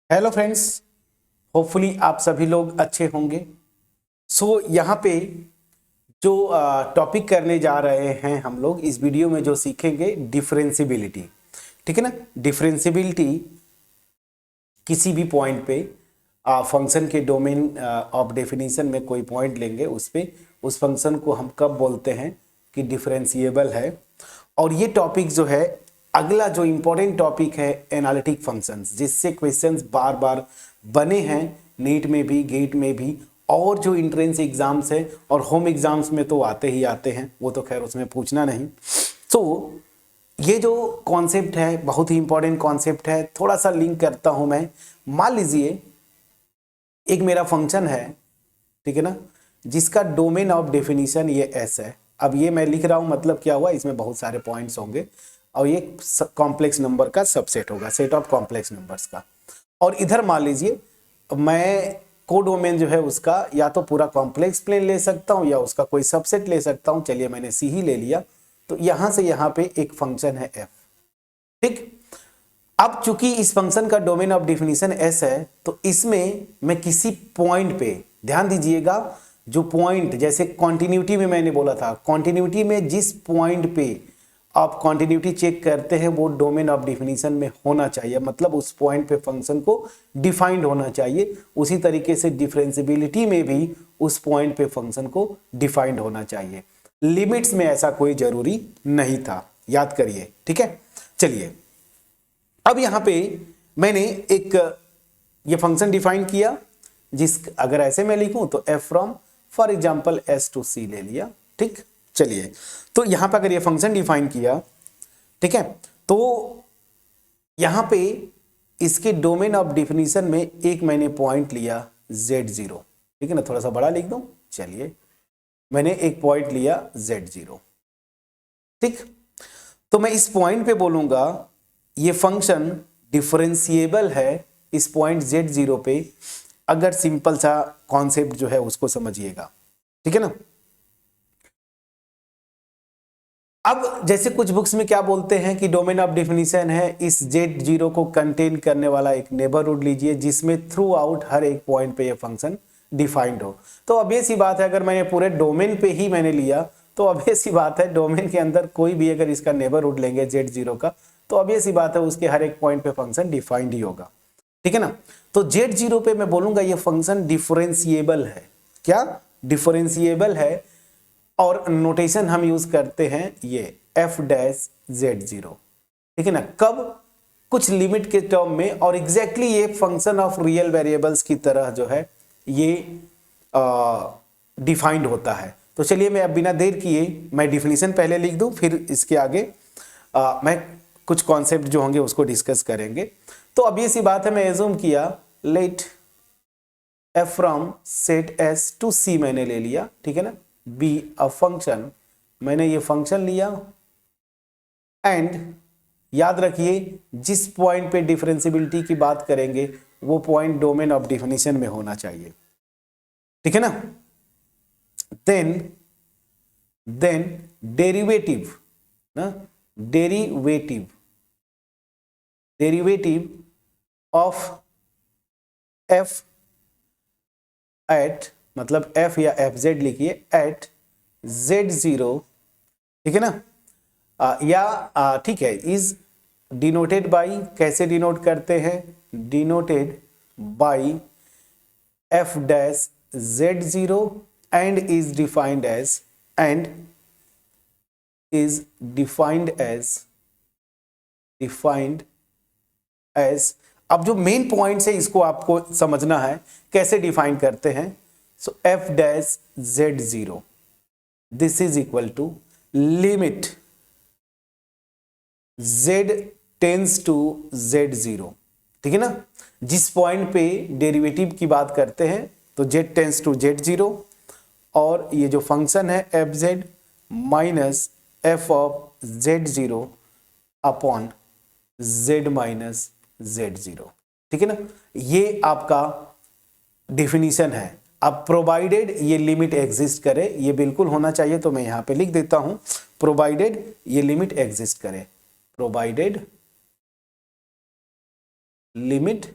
Hello friends, hopefully आप सभी लोग अच्छे होंगे। यहाँ पे जो टॉपिक करने जा रहे हैं हम लोग इस वीडियो में जो सीखेंगे डिफरेंशियबिलिटी। ठीक है ना। डिफरेंशियबिलिटी किसी भी पॉइंट पे फंक्शन के डोमेन ऑफ डेफिनेशन में कोई पॉइंट लेंगे, उस पे उस फंक्शन को हम कब बोलते हैं कि डिफरेंशिएबल है। और ये टॉपिक जो है, अगला जो इंपॉर्टेंट टॉपिक है एनालिटिक फंक्शंस, जिससे क्वेश्चंस बार बार बने हैं नीट में भी, गेट में भी, और जो इंट्रेंस एग्जाम्स है और होम एग्जाम्स में तो आते ही आते हैं, वो तो खैर उसमें पूछना नहीं। ये जो कॉन्सेप्ट है बहुत ही इंपॉर्टेंट कॉन्सेप्ट है। थोड़ा सा लिंक करता हूं मैं। मान लीजिए एक मेरा फंक्शन है, ठीक है ना, जिसका डोमेन ऑफ डेफिनेशन ये एस है। अब ये मैं लिख रहा हूं, मतलब क्या हुआ, इसमें बहुत सारे पॉइंट्स होंगे और ये कॉम्प्लेक्स नंबर का सबसेट होगा, सेट ऑफ कॉम्प्लेक्स नंबर्स का। और इधर मान लीजिए मैं कोडोमेन जो है उसका या तो पूरा कॉम्प्लेक्स प्लेन ले सकता हूं या उसका कोई सबसेट ले सकता हूं। चलिए मैंने सी ही ले लिया। तो यहां से यहां पे एक फंक्शन है एफ। ठीक। अब चूंकि इस फंक्शन का डोमेन ऑफ डेफिनेशन एस है, तो इसमें मैं किसी पॉइंट पे, ध्यान दीजिएगा, जो पॉइंट, जैसे कॉन्टिन्यूटी में मैंने बोला था, कॉन्टिन्यूटी में जिस पॉइंट पे आप कॉन्टिन्यूटी चेक करते हैं वो डोमेन ऑफ डेफिनेशन में होना चाहिए, मतलब उस पॉइंट पे फंक्शन को डिफाइंड होना चाहिए। उसी तरीके से डिफरेंशियबिलिटी में भी उस पॉइंट पे फंक्शन को डिफाइंड होना चाहिए। लिमिट्स में ऐसा कोई जरूरी नहीं था, याद करिए। ठीक है, चलिए अब यहां पे मैंने एक ये फंक्शन डिफाइन किया, अगर ऐसे मैं लिखूं तो F from for example S to C ले लिया। ठीक, चलिए तो यहां पर अगर ये फंक्शन डिफाइन किया, ठीक है, तो यहां पे इसके डोमेन ऑफ डेफिनेशन में एक मैंने पॉइंट लिया z0। ठीक है ना, थोड़ा सा बड़ा लिख दूं। चलिए मैंने एक पॉइंट लिया z0। ठीक, तो मैं इस पॉइंट पे बोलूंगा ये फंक्शन डिफरेंशिएबल है इस पॉइंट z0 पे। अगर सिंपल सा कॉन्सेप्ट जो है उसको समझिएगा, ठीक है ना। अब जैसे कुछ बुक्स में क्या बोलते हैं कि डोमेन ऑफ डेफिनेशन है, इस z0 को कंटेन करने वाला एक नेबरहुड लीजिए जिसमें थ्रू आउट हर एक पॉइंट पे ये फंक्शन डिफाइंड हो। तो ऑब्वियस सी बात है, अगर मैंने पूरे डोमेन पे ही मैंने लिया तो ऑब्वियस सी बात है डोमेन के अंदर कोई भी अगर इसका नेबरहुड लेंगे z0 का, तो ऑब्वियस सी बात है उसके हर एक पॉइंट पे फंक्शन डिफाइंड ही होगा। ठीक है ना। तो z0 पे मैं बोलूंगा ये फंक्शन डिफरेंशिएबल है। क्या? डिफरेंशिएबल है। और नोटेशन हम यूज करते हैं ये एफ डैश z0। ठीक है ना। कब? कुछ लिमिट के टर्म में, और एग्जैक्टली ये फंक्शन ऑफ रियल वेरिएबल्स की तरह जो है ये डिफाइंड होता है। तो चलिए मैं अब बिना देर किए मैं डिफिनीशन पहले लिख दूं, फिर इसके आगे मैं कुछ कॉन्सेप्ट जो होंगे उसको डिस्कस करेंगे। तो अब ये सी बात है, मैं एज्यूम किया let F from set S to C मैंने ले लिया। ठीक है ना। बी अ फंक्शन, मैंने ये फंक्शन लिया। एंड याद रखिए जिस पॉइंट पे डिफरेंशियबिलिटी की बात करेंगे वो पॉइंट डोमेन ऑफ डेफिनेशन में होना चाहिए। ठीक है ना। देन डेरिवेटिव ना, डेरिवेटिव ऑफ एफ एट, मतलब एफ या एफ जेड लिखिए, एट z0। ठीक है ना। ठीक है, इज डिनोटेड बाई, कैसे डिनोट करते हैं, denoted by F dash z0 and is defined as अब जो मेन पॉइंट्स है इसको आपको समझना है कैसे डिफाइन करते हैं। So F dash z0 this is equal to limit z tends to z0। ठीक है ना। जिस पॉइंट पे डेरिवेटिव की बात करते हैं तो z टेंस टू z0, और ये जो फंक्शन है f Z minus F of z0 upon z minus z0। ठीक है ना। ये आपका डिफिनीशन है। अब प्रोवाइडेड ये लिमिट एग्जिस्ट करे, ये बिल्कुल होना चाहिए, तो मैं यहां पे लिख देता हूं प्रोवाइडेड ये लिमिट एग्जिस्ट करे, प्रोवाइडेड लिमिट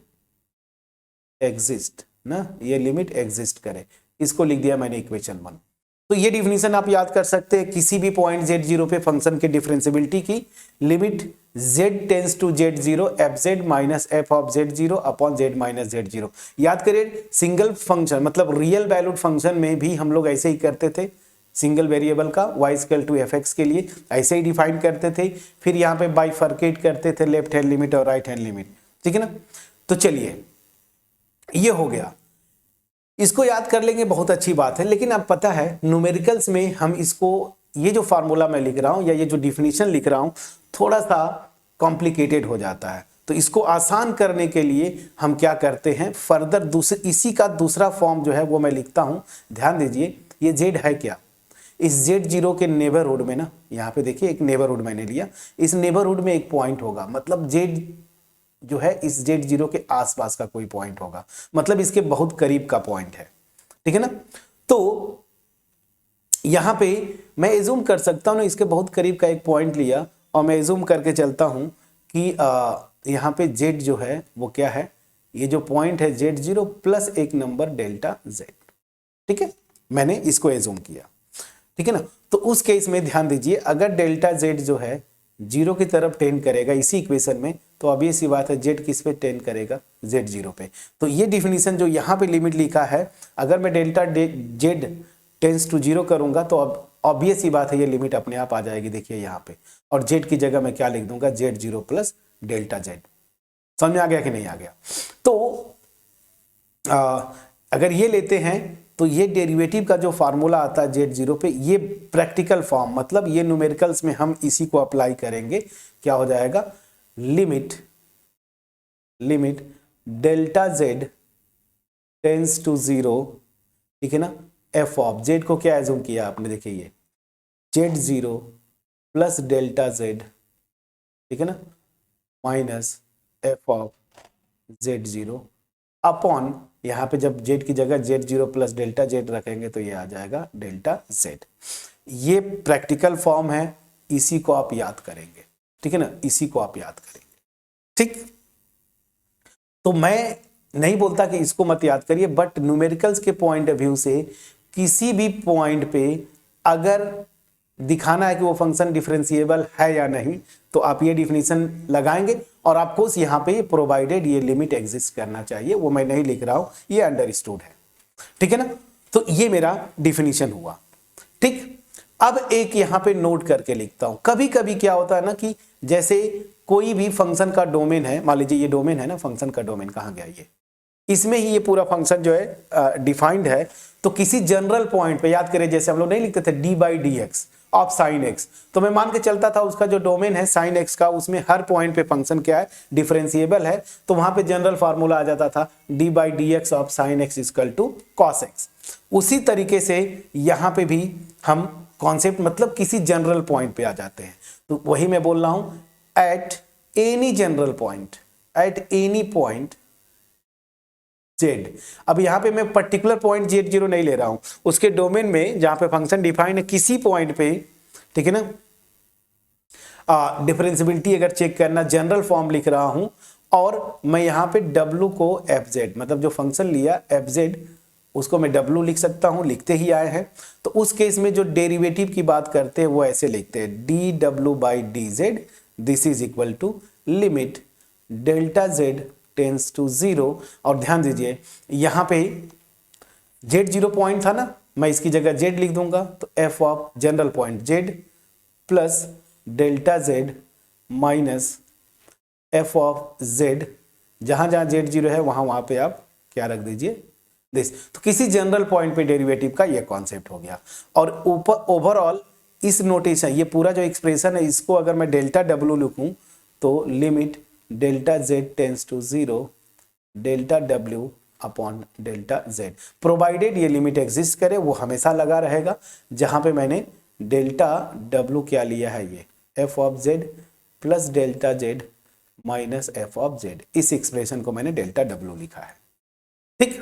एग्जिस्ट ना, ये लिमिट एग्जिस्ट करे, इसको लिख दिया मैंने इक्वेशन 1। तो ये डिफिनीशन आप याद कर सकते हैं, किसी भी पॉइंट z0 पे फंक्शन के डिफरेंशियबिलिटी की limit z tends to z0 fz minus f of z0 upon z minus z0। याद करिए सिंगल फंक्शन मतलब रियल वैल्यूड फंक्शन में भी हम लोग ऐसे ही करते थे, सिंगल वेरिएबल का y इक्वल टू fx के लिए ऐसे ही डिफाइन करते थे, फिर यहाँ पे बाइफर्केट करते थे लेफ्ट हैंड लिमिट और राइट हैंड लिमिट, ठीक है ना। तो चलिए ये हो गया, इसको याद कर लेंगे, बहुत अच्छी बात है। लेकिन अब पता है न्यूमेरिकल्स में हम इसको, ये जो फार्मूला मैं लिख रहा हूं या ये जो डिफिनीशन लिख रहा हूं थोड़ा सा कॉम्प्लिकेटेड हो जाता है, तो इसको आसान करने के लिए हम क्या करते हैं, फर्दर इसी का दूसरा फॉर्म जो है वो मैं लिखता हूं। ध्यान दीजिए ये z है क्या, इस z0 के नेबरहुड में ना, यहाँ पे देखिए एक नेबरहुड मैंने लिया, इस नेबरहुड में एक पॉइंट होगा, मतलब z जो है इस z0 के आसपास का कोई पॉइंट होगा, मतलब इसके बहुत करीब का पॉइंट है, ठीक है ना। तो यहां पे मैं एज्यूम कर सकता हूं ना, इसके बहुत करीब का एक पॉइंट लिया और मैं एज्यूम करके चलता हूं कि यहां पे z जो है वो क्या है, ये जो पॉइंट है z0 प्लस एक नंबर डेल्टा z, ठीक है, मैंने इसको एज्यूम किया, ठीक है ना। तो उस केस में ध्यान दीजिए अगर डेल्टा z जो है 0 की तरफ टेंड करेगा इसी इक्वेशन में, तो अब ये सी बात है z किस पे टेंड करेगा, z0 पे। तो ये डिफिनीशन जो यहाँ पे लिमिट लिखा है, अगर मैं डेल्टा z टेंस टू 0 करूंगा तो अब ऑब्वियस ही बात है ये लिमिट अपने आप आ जाएगी, देखिए यहाँ पे, और z की जगह मैं क्या लिख दूंगा, z0 प्लस डेल्टा z। समझ में आ गया कि नहीं आ गया। तो अगर ये लेते हैं तो ये डेरिवेटिव का जो फार्मूला आता है z0 पे, ये प्रैक्टिकल फॉर्म मतलब ये न्यूमेरिकल्स में हम इसी को अप्लाई करेंगे, क्या हो जाएगा, limit delta z tends to 0, ठीक है ना, f ऑफ z को क्या एज्यूम किया आपने, देखिए ये z0 प्लस डेल्टा z, ठीक है ना, minus f of z0 upon, यहाँ पे जब z की जगह z0 प्लस डेल्टा z रखेंगे तो ये आ जाएगा डेल्टा z। ये प्रैक्टिकल फॉर्म है, इसी को आप याद करेंगे, ठीक है ना, इसी को आप याद करेंगे, ठीक। तो मैं नहीं बोलता कि इसको मत याद करिए, बट न्यूमेरिकल्स के पॉइंट ऑफ व्यू से किसी भी पॉइंट पे अगर दिखाना है कि वो फंक्शन डिफरेंशिएबल है या नहीं, तो आप ये डिफिनीशन लगाएंगे और आपको यहाँ पे प्रोवाइडेड ये लिमिट एग्जिस्ट करना चाहिए, वो मैं नहीं लिख रहा हूं, ये अंडरस्टूड है, ठीक है ना। तो ये मेरा डिफिनीशन हुआ, ठीक। अब एक यहाँ पे नोट करके लिखता हूं, कभी कभी क्या होता है ना कि जैसे कोई भी फंक्शन का डोमेन है, मान लीजिए ये डोमेन है ना, फंक्शन का डोमेन कहाँ गया, ये इसमें ही ये पूरा फंक्शन जो है डिफाइंड है, तो किसी जनरल पॉइंट पे याद करें, जैसे हम लोग नहीं लिखते थे D by D X of sine x, तो मैं मान के चलता था उसका जो डोमेन है साइन एक्स का, उसमें हर पॉइंट पे फंक्शन क्या है, डिफरेंशिएबल है, तो वहां पे जनरल फार्मूला आ जाता था D by D X of sine X equal to cos X. उसी तरीके से यहाँ पे भी हम कॉन्सेप्ट मतलब किसी जनरल पॉइंट पे आ जाते हैं, तो वही मैं बोल रहा हूं, at any general point, at any point z। अब यहां पे मैं पर्टिकुलर पॉइंट z0 नहीं ले रहा हूं, उसके डोमेन में जहां पे फंक्शन डिफाइन है किसी पॉइंट पे, ठीक है ना, डिफरेंशियबिलिटी अगर चेक करना जनरल फॉर्म लिख रहा हूं, और मैं यहां पे w को fz मतलब जो फंक्शन लिया fz उसको मैं w लिख सकता हूं, लिखते ही आए हैं। तो उस केस में जो डेरिवेटिव की बात करते हैं वो ऐसे लिखते हैं dw बाई dz, this is equal to limit delta z tends to 0। और ध्यान दीजिए यहां पे z0 पॉइंट था ना, मैं इसकी जगह z लिख दूंगा, तो f of general point z plus delta z minus f of z, जहां जहां z0 है वहां वहां पे आप क्या रख दीजिए दिस। तो किसी जनरल पॉइंट पे डेरिवेटिव का ये कॉन्सेप्ट हो गया। और ऊपर ओवरऑल इस नोटेशन, ये पूरा जो एक्सप्रेशन है इसको अगर मैं डेल्टा w लिखूं तो limit delta z tends to 0 delta w upon delta z, provided ये लिमिट एग्जिस्ट करे, वो हमेशा लगा रहेगा। जहां पे मैंने डेल्टा w क्या लिया है, ये f of z plus delta z minus f of z, इस एक्सप्रेशन को मैंने डेल्टा w लिखा है, ठीक।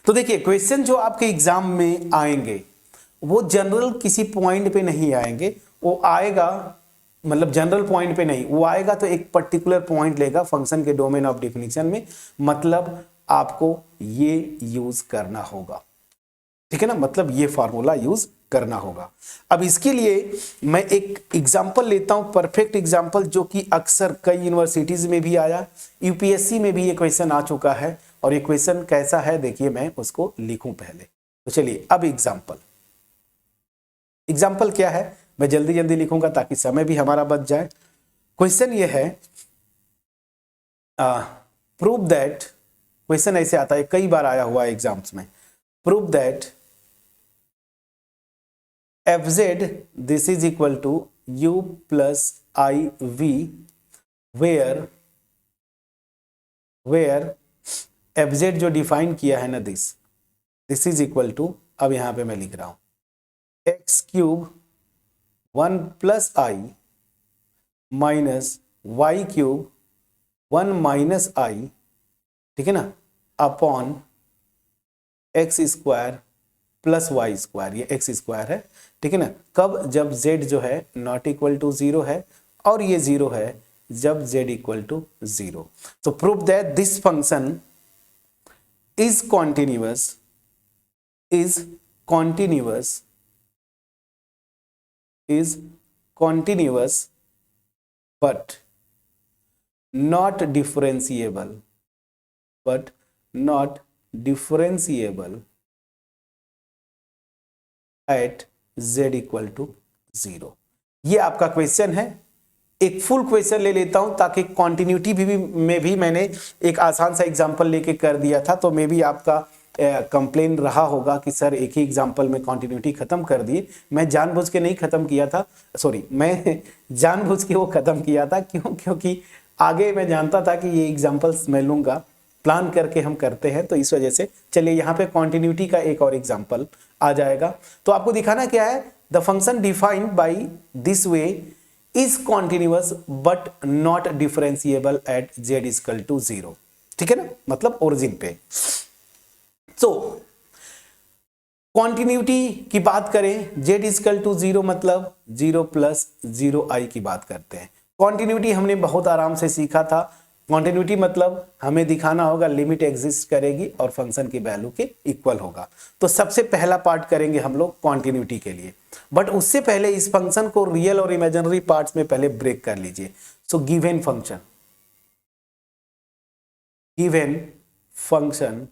तो देखिए क्वेश्चन जो आपके एग्जाम में आएंगे वो जनरल किसी पॉइंट पे नहीं आएंगे, वो आएगा मतलब जनरल पॉइंट पे नहीं, वो आएगा तो एक पर्टिकुलर पॉइंट लेगा फंक्शन के डोमेन ऑफ डेफिनेशन में, मतलब आपको ये यूज करना होगा, ठीक है ना, मतलब ये फॉर्मूला यूज करना होगा। अब इसके लिए मैं एक एग्जांपल लेता हूं, परफेक्ट एग्जांपल, जो कि अक्सर कई यूनिवर्सिटीज में भी आया, यूपीएससी में भी ये क्वेश्चन आ चुका है। और ये क्वेश्चन कैसा है देखिए, मैं उसको लिखूं पहले। तो चलिए अब एग्जाम्पल क्या है, मैं जल्दी जल्दी लिखूंगा ताकि समय भी हमारा बच जाए। क्वेश्चन ये है, प्रूव दैट, क्वेश्चन ऐसे आता है, कई बार आया हुआ है एग्जाम्स में, prove that fz this is equal to u plus iv where fz जो डिफाइन किया है ना, दिस इज इक्वल टू, अब यहां पे मैं लिख रहा हूं X cube 1 plus I minus Y cube 1 minus I, ठीक है ना, upon X square plus Y square, ये एक्स स्क्वायर है, ठीक है ना। कब? जब z जो है नॉट इक्वल टू 0 है और ये 0 है जब z इक्वल टू 0। तो prove that this function is continuous but not differentiable at z equal to 0। ये आपका क्वेश्चन है। एक फुल क्वेश्चन ले लेता हूं ताकि कॉन्टिन्यूटी में भी मैंने एक आसान सा एग्जांपल लेके कर दिया था, तो मे भी आपका कंप्लेन रहा होगा कि सर एक ही एग्जांपल में कॉन्टिन्यूटी खत्म कर दिए। मैं जानबूझ के नहीं खत्म किया था, मैं जानबूझ के वो खत्म किया था, क्योंकि आगे मैं जानता था कि ये एग्जांपल्स मैं लूंगा, प्लान करके हम करते हैं, तो इस वजह से। चलिए यहाँ पे कॉन्टिन्यूटी का एक और एग्जांपल आ जाएगा। तो आपको दिखाना क्या है, the function defined by this way is continuous but not differentiable at z equal to 0, ठीक है ना, मतलब ओरिजिन पे। तो कॉन्टिन्यूटी की बात करें, z इक्वल टू 0 मतलब 0 प्लस 0i की बात करते हैं। कॉन्टिन्यूटी हमने बहुत आराम से सीखा था। कॉन्टिन्यूटी मतलब हमें दिखाना होगा लिमिट एग्जिस्ट करेगी और फंक्शन की वैल्यू के इक्वल होगा। तो सबसे पहला पार्ट करेंगे हम लोग कॉन्टिन्यूटी के लिए, बट उससे पहले इस फंक्शन को रियल और इमेजिनरी पार्ट्स में पहले ब्रेक कर लीजिए। सो गिवन फंक्शन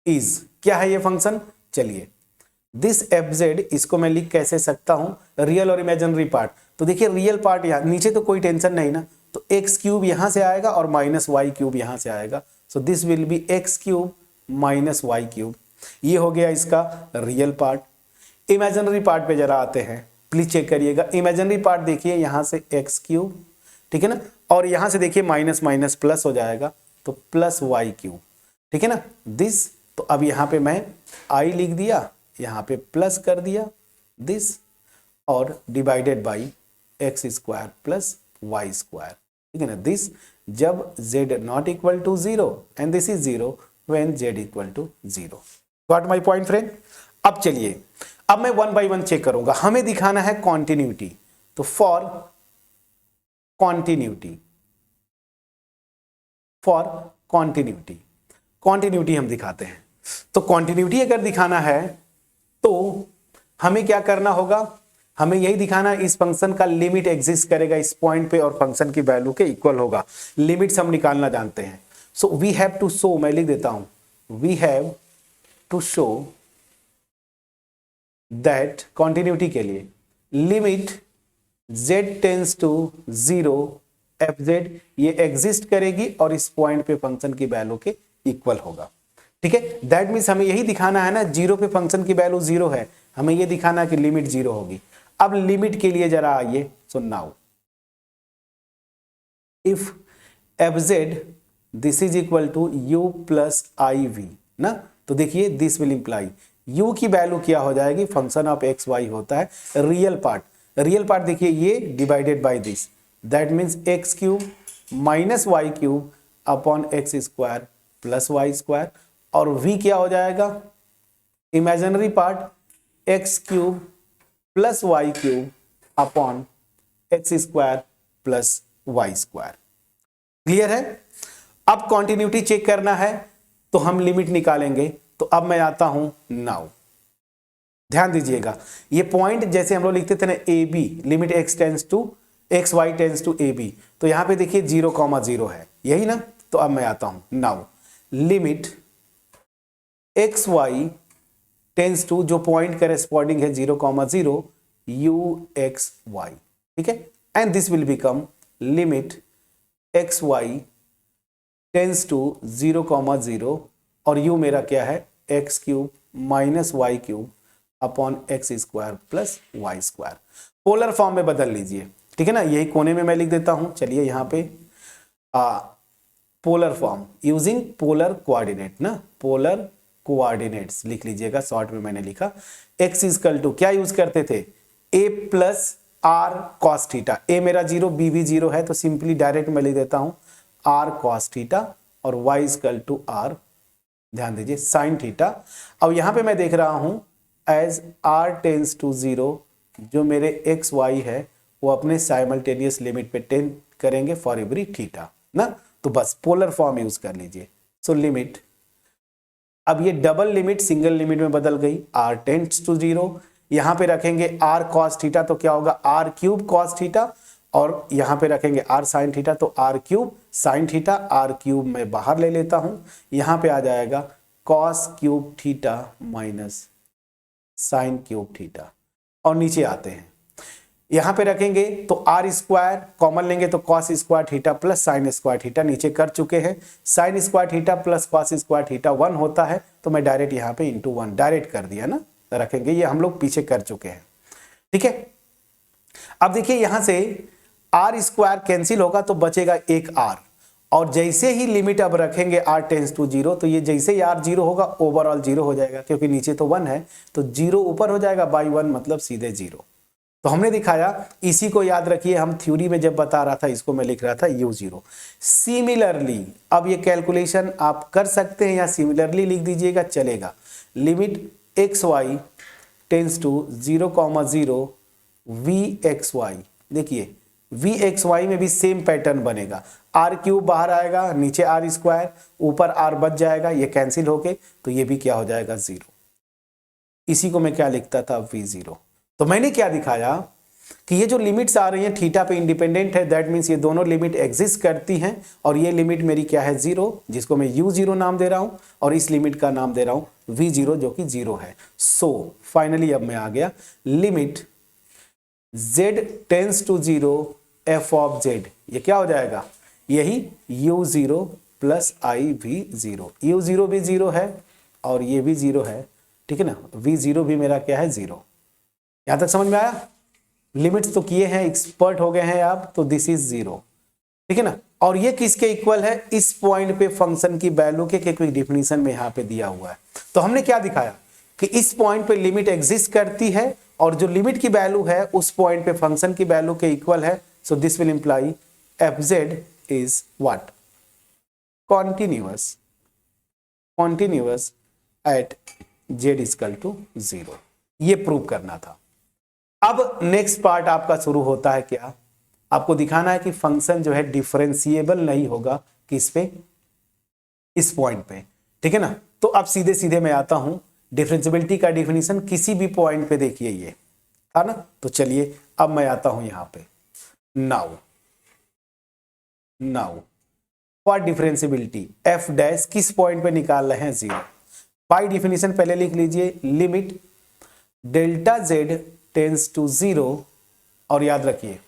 इज, क्या है ये फंक्शन? चलिए दिस fz, इसको मैं लिख कैसे सकता हूं, रियल और इमेजिनरी पार्ट। तो देखिए रियल पार्ट यहां नीचे, तो कोई टेंशन नहीं ना, तो एक्स क्यूब यहां से आएगा और माइनस वाई क्यूब यहां से आएगा। So this will be X cube minus Y cube, ये हो गया इसका रियल पार्ट। इमेजिनरी पार्ट पे जरा आते हैं, प्लीज चेक करिएगा। इमेजिनरी पार्ट देखिए यहां से एक्स क्यूब, ठीक है ना, और यहां से देखिए माइनस माइनस प्लस हो जाएगा, तो प्लस वाई क्यूब, ठीक है ना, दिस। तो अब यहां पे मैं आई लिख दिया, यहां पे प्लस कर दिया दिस, और divided by X square plus Y square, ठीक है ना, दिस जब z not equal to 0 and this is 0 when z equal to 0। Got my point friend? अब चलिए, अब मैं 1 बाय 1 चेक करूंगा। हमें दिखाना है कॉन्टिन्यूटी, तो फॉर कॉन्टिन्यूटी हम दिखाते हैं। तो कॉन्टिन्यूटी अगर दिखाना है तो हमें क्या करना होगा, हमें यही दिखाना है इस फंक्शन का लिमिट एग्जिस्ट करेगा इस पॉइंट पे और फंक्शन की वैल्यू के इक्वल होगा। लिमिट्स हम निकालना जानते हैं। So we have to show, मैं लिख देता हूं, we have to show that, continuity के लिए, limit z tends to 0 fz, ये एग्जिस्ट करेगी और इस पॉइंट पे फंक्शन की वैल्यू के इक्वल होगा, ठीक है। दैट मीन्स हमें यही दिखाना है ना, 0 पे फंक्शन की वैल्यू 0 है, हमें ये दिखाना है कि लिमिट 0 होगी। अब लिमिट के लिए जरा आइए। So now if fz this is equal to u plus iv ना, तो देखिए दिस विल इंप्लाई u की वैल्यू क्या हो जाएगी, फंक्शन ऑफ एक्स वाई होता है रियल पार्ट देखिए ये divided by this, that means X cube minus Y cube upon X square plus Y square, और v क्या हो जाएगा, imaginary part X cube plus Y cube upon X square plus Y square. Clear है? अब continuity check करना है, तो हम लिमिट निकालेंगे। तो अब मैं आता हूं नाउ, ध्यान दीजिएगा ये पॉइंट जैसे हम लोग लिखते थे ना A B, limit X tends to X Y tends to A B, तो यहां पे देखिए 0,0 है, यही ना। तो अब मैं आता हूं now, limit X Y tends to, जो पॉइंट करेस्पॉन्डिंग है 0,0 u x y, ठीक है, and this will become limit X Y tends to 0,0 और u मेरा क्या है x cube minus Y cube upon X square plus Y square. Polar form में बदल लीजिए, ठीक है ना, यही कोने में मैं लिख देता हूं। चलिए यहां पे polar form using polar coordinate ना, पोलर कोऑर्डिनेट्स लिख लीजिएगा, शॉर्ट में मैंने लिखा x इक्वल टू क्या यूज करते थे a plus R cos theta, a मेरा 0 b भी 0 है, तो सिंपली डायरेक्ट मैं लिख देता हूं r कॉस थीटा और y इक्वल टू r, ध्यान दीजिए साइन थीटा। अब यहां पे मैं देख रहा हूं एज r टेंस टू 0, जो मेरे x y है वो अपने साइमल्टेनियस लिमिट पे टेंड करेंगे फॉर एवरी थीटा ना, तो बस पोलर फॉर्म यूज कर लीजिए। सो लिमिट, अब ये डबल लिमिट सिंगल लिमिट में बदल गई, r टेंड्स टू 0, यहां पे रखेंगे r cos थीटा तो क्या होगा r क्यूब cos थीटा, और यहां पे रखेंगे r sin थीटा तो r cube sin theta, r cube मैं बाहर ले लेता हूं, यहां पे आ जाएगा cos cube theta minus sin cube theta, और नीचे आते हैं यहां पे रखेंगे तो आर स्क्वायर कॉमन लेंगे तो cos square theta plus sign square theta, नीचे कर चुके हैं, sign square theta plus cos square theta 1 होता है, तो मैं डायरेक्ट यहां पे इंटू 1 डायरेक्ट कर दिया ना, रखेंगे, ये हम लोग पीछे कर चुके हैं, ठीक है। अब देखिए यहां से आर स्क्वायर कैंसिल होगा तो बचेगा एक आर, और जैसे ही लिमिट अब रखेंगे r टेंस टू 0, तो ये जैसे ही r 0 होगा ओवरऑल 0 हो जाएगा, क्योंकि नीचे तो 1 है, तो 0 ऊपर हो जाएगा बाई 1 मतलब सीधे 0। तो हमने दिखाया, इसी को याद रखिए, हम थ्योरी में जब बता रहा था इसको मैं लिख रहा था u0। सिमिलरली अब ये कैलकुलेशन आप कर सकते हैं या सिमिलरली लिख दीजिएगा चलेगा, limit X Y tends to 0,0 vxy, देखिए vxy में भी सेम पैटर्न बनेगा, r क्यूब बाहर आएगा, नीचे r स्क्वायर, ऊपर r बच जाएगा, ये कैंसिल होके, तो ये भी क्या हो जाएगा 0। इसी को मैं क्या लिखता था v0। तो मैंने क्या दिखाया कि ये जो लिमिट्स आ रही हैं थीटा पे इंडिपेंडेंट है, दैट मीन्स ये दोनों लिमिट एग्जिस्ट करती हैं, और ये लिमिट मेरी क्या है 0, जिसको मैं u0 नाम दे रहा हूं, और इस लिमिट का नाम दे रहा हूं v0 जो कि 0 है। सो फाइनली अब मैं आ गया, limit z tends to 0 f of z, ये क्या हो जाएगा यही u0 plus i v0, u0 भी 0 है और ये भी 0 है, ठीक है ना, v0 भी मेरा क्या है 0। यहां तक समझ में आया, लिमिट्स तो किए हैं, एक्सपर्ट हो गए हैं आप, तो दिस इज 0, ठीक है ना। और ये किसके इक्वल है, इस पॉइंट पे फंक्शन की वैल्यू के, क्योंकि डिफिनीशन में यहां पे दिया हुआ है। तो हमने क्या दिखाया कि इस पॉइंट पे लिमिट एग्जिस्ट करती है, और जो लिमिट की वैल्यू है उस पॉइंट पे फंक्शन की वैल्यू के इक्वल है। So this will imply fz is what, continuous at z equal to 0, ये प्रूव करना था। अब नेक्स्ट पार्ट आपका शुरू होता है, क्या आपको दिखाना है कि फंक्शन जो है डिफरेंशिएबल नहीं होगा किस पे, इस पॉइंट पे, ठीक है ना। तो अब सीधे सीधे मैं आता हूं, डिफरेंशिएबिलिटी का डेफिनेशन किसी भी पॉइंट पे देखिए ये था ना, तो चलिए अब मैं आता हूं यहां पे, now for differentiability f dash किस पॉइंट पे निकाल रहे हैं 0, बाय डिफिनेशन पहले लिख लीजिए, limit delta z tends to 0, और याद रखिए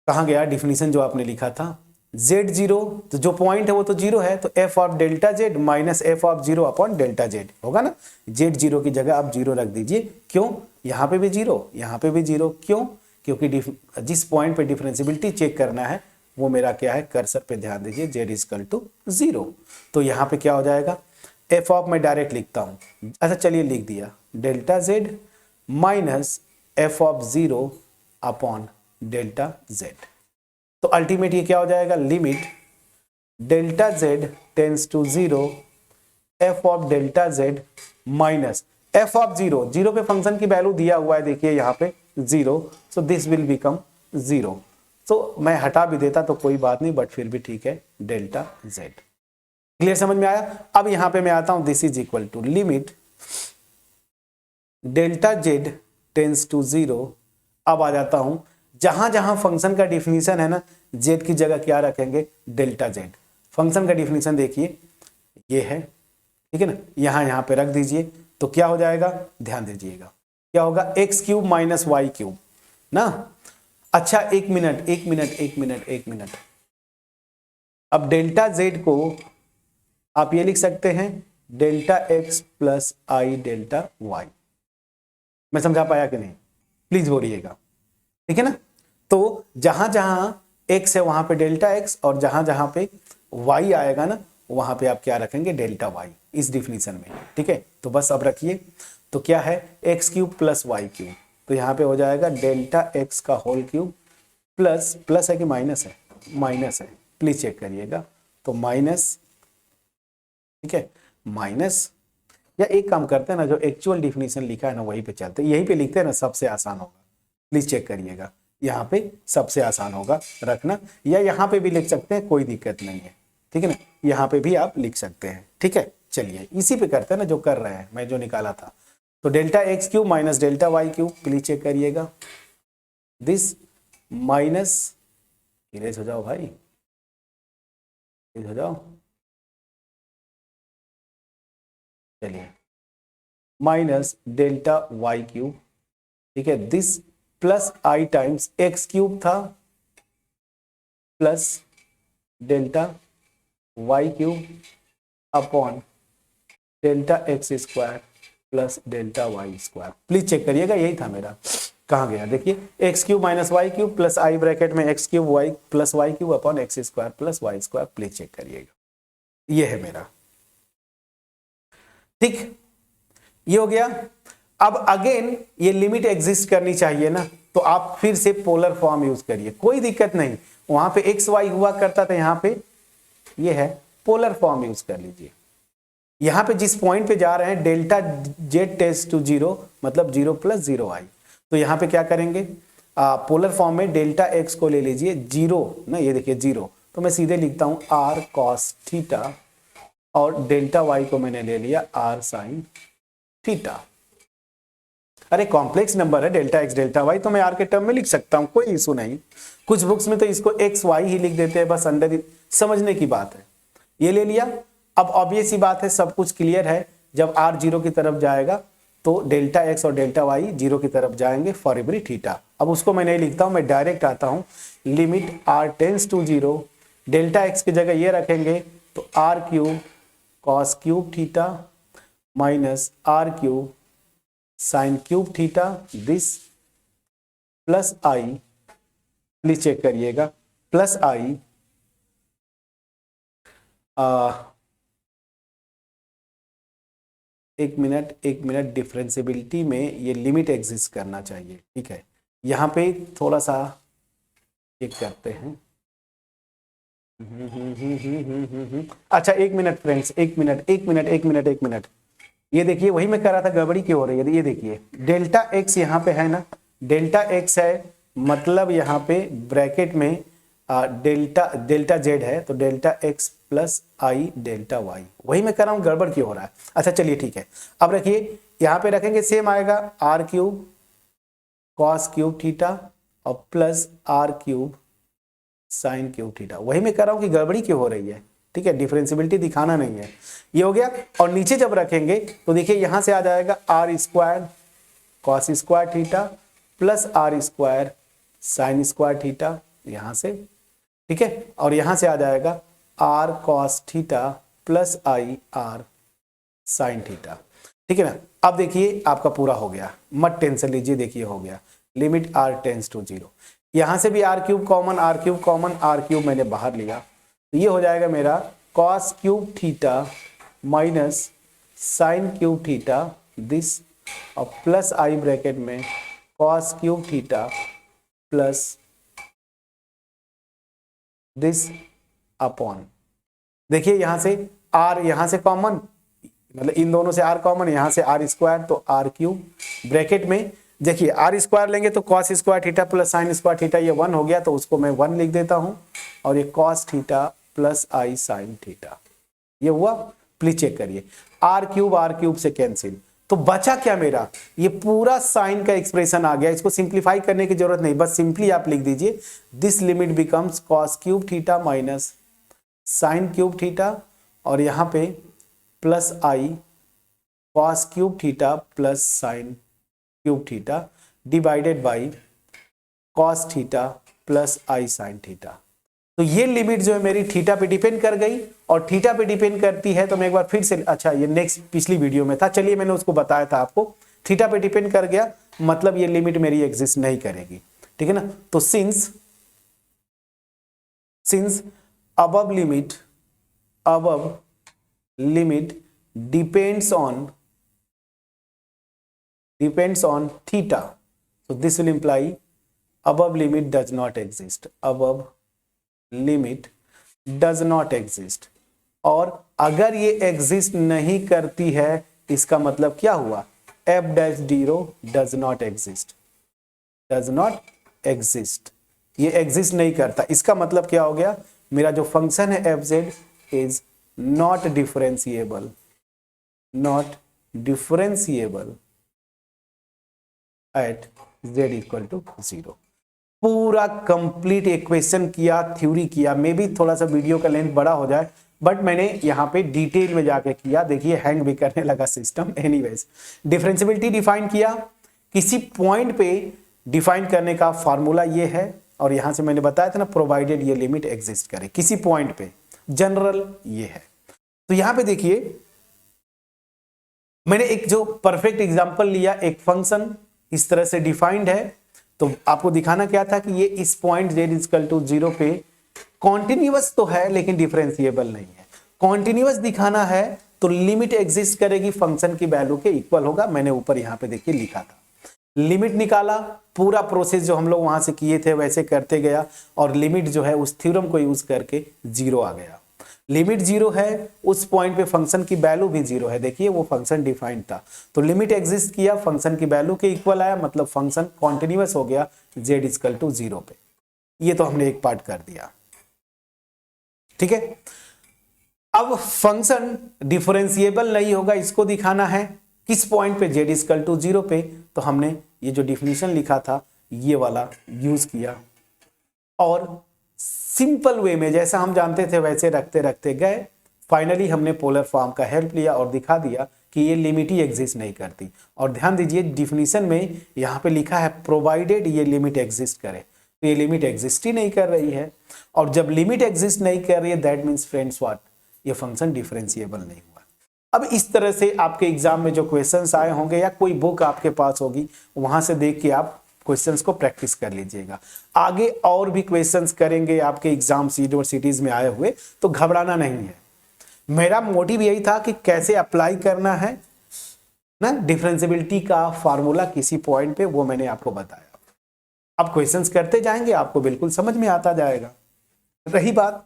कहां गया डिफिनेशन जो आपने लिखा था, z0, तो जो पॉइंट है वो तो 0 है, तो f of delta z minus f of 0 upon delta z होगा ना, z0 की जगह आप 0 रख दीजिए, क्यों, यहां पे भी 0, यहां पे भी 0, क्यों, क्योंकि जिस पॉइंट पे डिफरेंशिएबिलिटी चेक करना है वो मेरा क्या है, कर्सर पे ध्यान दीजिए, z इक्वल टू 0, तो यहां पे क्या हो जाएगा, f ऑफ मैं डायरेक्ट लिखता हूं, अच्छा चलिए लिख दिया, delta z minus f of 0 upon delta z, तो अल्टीमेट ये क्या हो जाएगा, limit delta z tends to 0 f of delta z minus f of 0, 0 पे फंक्शन की वैल्यू दिया हुआ है, देखिए यहाँ पे 0, सो दिस विल बिकम 0, तो मैं हटा भी देता तो कोई बात नहीं, बट फिर भी ठीक है, डेल्टा z। क्लियर, समझ में आया। अब यहां पे मैं आता हूं, this is equal to limit delta Z tends to 0। अब आ जाता हूं, जहां जहां फंक्शन का डिफिनीशन है ना, जेड की जगह क्या रखेंगे, डेल्टा जेड। फंक्शन का डिफिनीशन देखिए ये है, ठीक है ना, यहां पे रख दीजिए तो क्या हो जाएगा, ध्यान दीजिएगा क्या होगा, X cube minus Y cube ना। अच्छा एक मिनट, अब डेल्टा जेड को आप ये लिख सकते हैं डेल्टा एक्स प्लस आई डेल्टा वाई। मैं समझा पाया कि नहीं, प्लीज बोलिएगा, ठीक है ना। तो जहां जहां एक्स है वहां पे डेल्टा एक्स, और जहां जहां पे वाई आएगा ना वहां पे आप क्या रखेंगे, डेल्टा वाई, इस डिफिनीशन में, ठीक है। तो बस अब रखिए, तो क्या है, x cube plus Y cube, तो यहां पे हो जाएगा डेल्टा एक्स का होल क्यूब प्लस, प्लस है कि माइनस है, माइनस है, प्लीज चेक करिएगा, तो माइनस, ठीक है, माइनस, या एक काम करते हैं ना, जो एक्चुअल डिफिनीशन लिखा है ना वहीं पे चलते हैं, यहीं पे लिखते हैं ना, सबसे आसान होगा, प्लीज चेक करिएगा, यहाँ पे सबसे आसान होगा रखना, या यहाँ पे भी लिख सकते हैं, कोई दिक्कत नहीं है, ठीक है ना, यहाँ पे भी आप लिख सकते हैं, ठीक है। चलिए इसी पे करते हैं ना, जो कर रहे हैं, मैं जो निकाला था, तो delta x cube minus delta Y cube, please check करिएगा, दिस माइनस, इरेज हो जाओ भाई, इरेज हो जाओ, चलिए माइनस डेल्टा वाई क्यूब, ठीक है, this plus I times X cube था plus delta Y cube upon delta X square plus delta Y square. Please check करिएगा, यही था मेरा, कहाँ गया, देखिए X cube minus Y cube plus आई ब्रैकेट में X cube Y plus Y cube upon X square plus Y square, please check करिएगा, ये है मेरा, ठीक, ये हो गया। अब अगेन ये लिमिट एग्जिस्ट करनी चाहिए ना, तो आप फिर से पोलर फॉर्म यूज करिए, कोई दिक्कत नहीं, वहां पे एक्स वाई हुआ करता था, यहां पे ये है, पोलर फॉर्म यूज कर लीजिए। यहां पे जिस पॉइंट पे जा रहे हैं डेल्टा जेड टेंड्स टू 0, मतलब 0 प्लस 0 आई, तो यहां पे क्या करेंगे, पोलर फॉर्म में डेल्टा एक्स को ले लीजिए 0 ना, ये देखिए 0, तो मैं सीधे लिखता हूं आर कॉस थीटा, और डेल्टा वाई को मैंने ले लिया आर साइन थीटा। अरे कॉम्प्लेक्स नंबर है डेल्टा एक्स डेल्टा वाई, तो मैं आर के टर्म में लिख सकता हूं, कोई इशू नहीं। कुछ बुक्स में तो इसको एक्स वाई ही लिख देते हैं, बस अंडर, समझने की बात है। ये ले लिया। अब ऑब्वियस सी बात है, सब कुछ क्लियर है, जब आर 0 की तरफ जाएगा तो डेल्टा एक्स और डेल्टा वाई 0 की तरफ जाएंगे फॉर एवरी थीटा। अब उसको मैं नहीं लिखता हूं, मैं डायरेक्ट आता हूं, limit r tends to 0, delta x की जगह ये रखेंगे, तो r cube cos cube theta minus r cube sine cube theta, this plus i, please check करिएगा, प्लस आई, एक मिनट, डिफरेंशियबिलिटी में ये लिमिट एग्जिस्ट करना चाहिए, ठीक है। यहाँ पे थोड़ा सा चेक करते हैं, अच्छा एक मिनट फ्रेंड्स, एक मिनट, ये देखिए वही मैं कह रहा था, गड़बड़ी क्यों हो रही है, ये देखिए डेल्टा एक्स यहाँ पे है ना, डेल्टा एक्स है, मतलब यहाँ पे ब्रैकेट में डेल्टा जेड है, तो डेल्टा एक्स प्लस आई डेल्टा वाई, वही मैं कह रहा हूँ, गड़बड़ क्यों हो रहा है। अच्छा चलिए ठीक है, अब रखिए यहाँ पे रखेंगे, सेम आएगा R cube cos cube theta और plus R cube sine cube theta, वही मैं कह रहा हूँ कि गड़बड़ी क्यों हो रही है, ठीक है, डिफरेंशियबिलिटी दिखाना नहीं है, ये हो गया। और नीचे जब रखेंगे तो देखिए यहां से आ जाएगा r square cos square theta plus r square sine square theta, यहां से, ठीक है, और यहां से आ जाएगा r cos theta plus i r sine theta, ठीक है ना। अब देखिए आपका पूरा हो गया, मत टेंशन लीजिए, देखिए हो गया, लिमिट आर टेंस टू 0, यहां से भी r cube common, r cube मैंने बाहर लिया, तो ये हो जाएगा मेरा cos cube theta minus sine cube theta, this, और प्लस आई ब्रैकेट में cos cube theta plus this upon, देखिए यहां से आर, यहां से कॉमन, मतलब इन दोनों से आर कॉमन, यहां से आर स्क्वायर, तो आर क्यूब ब्रैकेट में, देखिए आर स्क्वायर लेंगे तो cos square theta plus sign square theta, ये 1 हो गया, तो उसको मैं 1 लिख देता हूं, और ये कॉस थीटा प्लस आई साइन थीटा, ये हुआ, प्लीज चेक करिए, आर क्यूब से कैंसिल, तो बचा क्या मेरा, ये पूरा साइन का एक्सप्रेशन आ गया। इसको सिंप्लीफाई करने की जरूरत नहीं, बस सिंपली आप लिख दीजिए this limit becomes cos cube theta minus sine cube theta, और यहां पे plus I cos cube theta plus sign cube theta divided by cos theta plus I sine theta. तो ये लिमिट जो है मेरी थीटा पे डिपेंड कर गई, और थीटा पे डिपेंड करती है तो मैं एक बार फिर से, अच्छा ये नेक्स्ट पिछली वीडियो में था, चलिए मैंने उसको बताया था आपको, थीटा पे डिपेंड कर गया मतलब ये लिमिट मेरी एग्जिस्ट नहीं करेगी, ठीक है ना। तो since above limit depends on theta, so this will imply above limit does not exist, above limit does not exist, और अगर ये एग्जिस्ट नहीं करती है इसका मतलब क्या हुआ, f dash 0 does not exist, ये एग्जिस्ट नहीं करता, इसका मतलब क्या हो गया, मेरा जो फंक्शन है f z is not differentiable at z equal to 0। पूरा कंप्लीट इक्वेशन किया, थ्योरी किया, मे भी थोड़ा सा वीडियो का लेंथ बड़ा हो जाए, बट मैंने यहाँ पे डिटेल में जाके किया, देखिए हैंग भी करने लगा सिस्टम। एनीवेज, डिफरेंशिएबिलिटी डिफाइन किया, किसी पॉइंट पे डिफाइन करने का फार्मूला ये है, और यहां से मैंने बताया था ना, प्रोवाइडेड ये लिमिट एग्जिस्ट करे किसी पॉइंट पे, जनरल ये है। तो यहां पे देखिए मैंने एक जो परफेक्ट एग्जांपल लिया, एक फंक्शन इस तरह से डिफाइंड है, तो आपको दिखाना क्या था कि ये इस पॉइंट z इक्वल टू 0 पे कॉन्टिन्यूअस तो है लेकिन डिफरेंशिएबल नहीं है। कॉन्टिन्यूअस दिखाना है तो लिमिट एग्जिस्ट करेगी, फंक्शन की वैल्यू के इक्वल होगा, मैंने ऊपर यहां पे देखिए लिखा था। लिमिट निकाला, पूरा प्रोसेस जो हम लोग वहां से किए थे वैसे करते गया, और लिमिट जो है उस थ्योरम को यूज करके 0 आ गया। लिमिट 0 है, उस पॉइंट पे फंक्शन की वैल्यू भी 0 है, देखिए वो फंक्शन डिफाइंड था, तो लिमिट एग्जिस्ट किया, फंक्शन की वैल्यू के इक्वल आया, मतलब फंक्शन कॉन्टिन्यूअस हो गया z इक्वल टू 0 पे। ये तो हमने एक पार्ट कर दिया, ठीक है। अब फंक्शन डिफरेंशिएबल नहीं होगा, इसको दिखाना है किस पॉइंट पे, z इक्वल टू 0 पे, तो हमने ये जो डिफिनीशन लिखा था ये वाला यूज किया, और सिंपल वे में जैसा हम जानते थे वैसे रखते रखते गए, फाइनली हमने पोलर फॉर्म का हेल्प लिया और दिखा दिया कि ये लिमिट ही एग्जिस्ट नहीं करती। और ध्यान दीजिए डिफिनीशन में यहाँ पे लिखा है प्रोवाइडेड ये लिमिट एग्जिस्ट करे, तो ये लिमिट एग्जिस्ट ही नहीं कर रही है, और जब लिमिट एग्जिस्ट नहीं कर रही है दैट मीन्स फ्रेंड्स व्हाट, ये फंक्शन डिफरेंशिएबल नहीं हुआ। अब इस तरह से आपके एग्जाम में जो क्वेश्चंस आए होंगे या कोई बुक आपके पास होगी वहां से देख के आप क्वेश्चंस को प्रैक्टिस कर लीजिएगा। आगे और भी क्वेश्चंस करेंगे आपके एग्जाम्स यूनिवर्सिटीज में आए हुए, तो घबराना नहीं है। मेरा मोटिव यही था कि कैसे अप्लाई करना है ना डिफरेंशिएबिलिटी का फार्मूला किसी पॉइंट पे, वो मैंने आपको बताया। अब क्वेश्चंस करते जाएंगे आपको बिल्कुल समझ में आता जाएगा। रही बात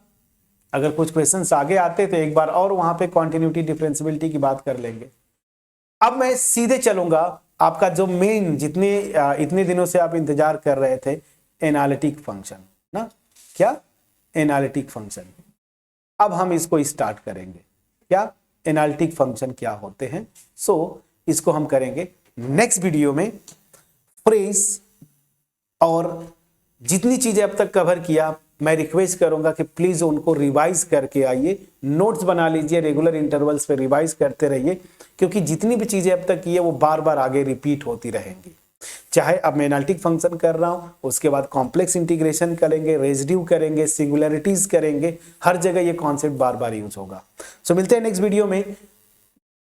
अगर कुछ क्वेश्चंस आगे आते तो एक बार और वहां पे कॉन्टिन्यूटी डिफरेंशिएबिलिटी की बात कर लेंगे। अब मैं सीधे चलूंगा आपका जो मेन इतने दिनों से आप इंतजार कर रहे थे, एनालिटिक फंक्शन ना, क्या एनालिटिक फंक्शन। अब हम इसको स्टार्ट करेंगे, क्या एनालिटिक फंक्शन क्या होते हैं। इसको हम करेंगे नेक्स्ट वीडियो में फ्रेज, और जितनी चीजें अब तक कवर किया मैं रिक्वेस्ट करूंगा कि प्लीज उनको रिवाइज करके आइए, नोट्स बना लीजिए, रेगुलर इंटरवल्स पे रिवाइज करते रहिए, क्योंकि जितनी भी चीजें अब तक की है वो बार बार आगे रिपीट होती रहेंगी। चाहे अब मैं एनालिटिक फंक्शन कर रहा हूं, उसके बाद कॉम्प्लेक्स इंटीग्रेशन करेंगे, रेजिड्यू करेंगे, सिंगुलरिटीज करेंगे, हर जगह ये कॉन्सेप्ट बार बार यूज होगा। मिलते हैं नेक्स्ट वीडियो में,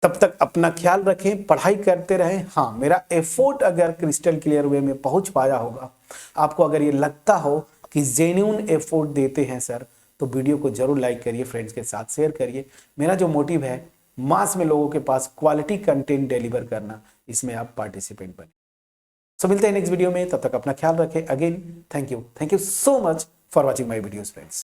तब तक अपना ख्याल रखें, पढ़ाई करते रहें। हाँ, मेरा एफोर्ट अगर क्रिस्टल क्लियर वे में पहुंच पाया होगा, आपको अगर ये लगता हो कि जेन्युइन एफोर्ट देते हैं सर, तो वीडियो को जरूर लाइक करिए, फ्रेंड्स के साथ शेयर करिए। मेरा जो मोटिव है मास में लोगों के पास क्वालिटी कंटेंट डिलीवर करना, इसमें आप पार्टिसिपेंट बने। मिलते हैं नेक्स्ट वीडियो में, तब तक अपना ख्याल रखें। Again thank you so much for watching my videos friends.